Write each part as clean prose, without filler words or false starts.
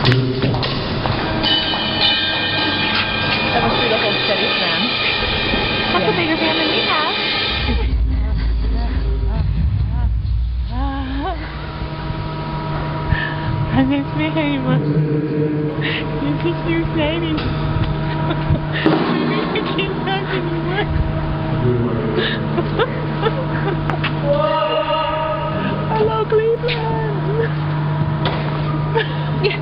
That must be the whole steady fan. That's a bigger fan than we have. Han is med hemma. You think you're exciting. You can't talk anymore. Hello, Cleveland. Yeah.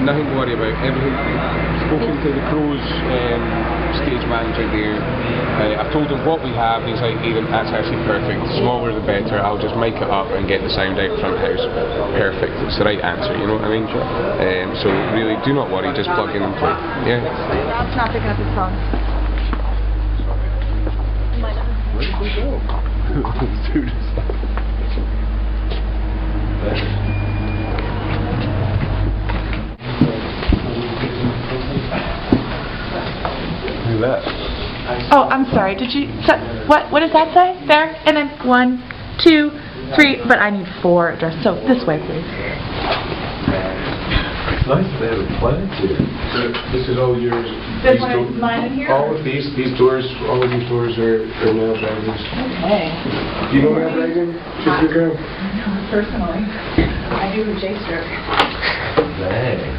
Nothing to worry about. Everything. Spoken to the Crows stage manager there. I've told him what we have, and he's like, Aidan, that's actually perfect. The smaller the better. I'll just mic it up and get the sound out front house. Perfect. It's the right answer. You know what I mean? So really, do not worry. Just plug in and play. Yeah. Rob's not picking up his phone. Where did we go? That. Oh, I'm sorry. Did you? So, what does that say? There, and then 1, 2, 3. But I need 4 addresses. So this way, please. It's nice to have a plant here. So this is all yours. This one is mine in here. All of these doors, all of these doors are Nell Bryden's. Okay. Do you know Nell Bryden? She's your girl. No, personally, I do J strip. Dang.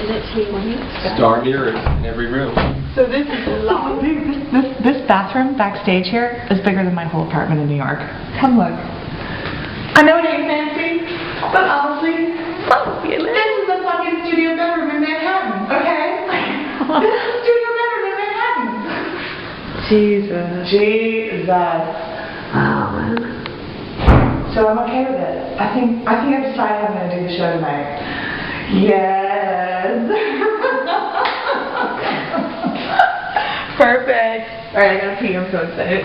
Is it T1? Star mirror in every room. So this is long. This bathroom backstage here is bigger than my whole apartment in New York. Come look. I know it ain't fancy, but honestly, this is a fucking studio bedroom in Manhattan, okay? This is a studio bedroom in Manhattan. Jesus. Oh. So I'm okay with it. I think I decided I'm gonna do the show tonight. Yes. Perfect. Alright, I gotta pee. I'm so excited.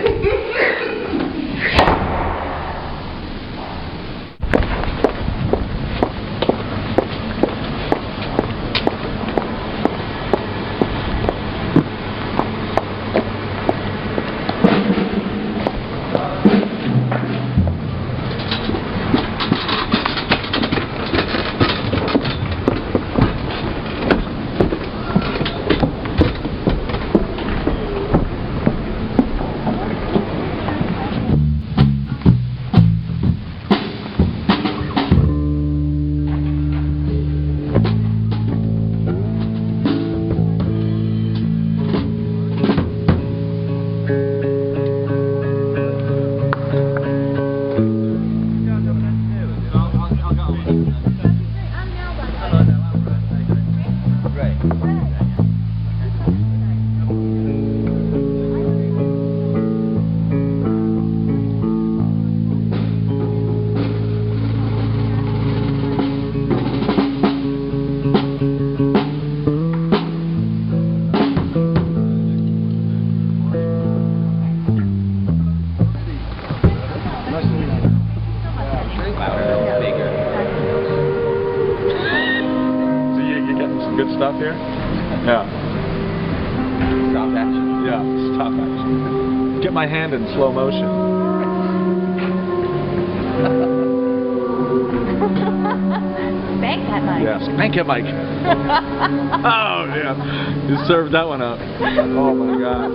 Good stuff here? Yeah. Stop action? Yeah, stop action. Get my hand in slow motion. Spank that mic. Yeah, spank it, Mike. Oh, yeah. You served that one up. Oh, my God.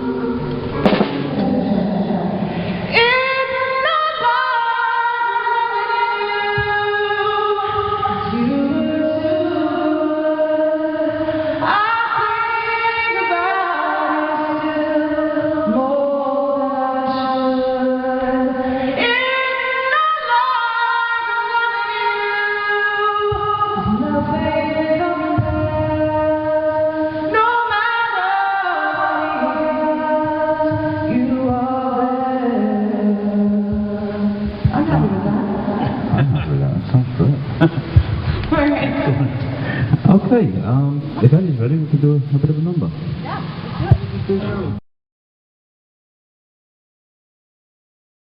Okay, if Ellie's ready, we can do a bit of a number. Yeah, let's do it.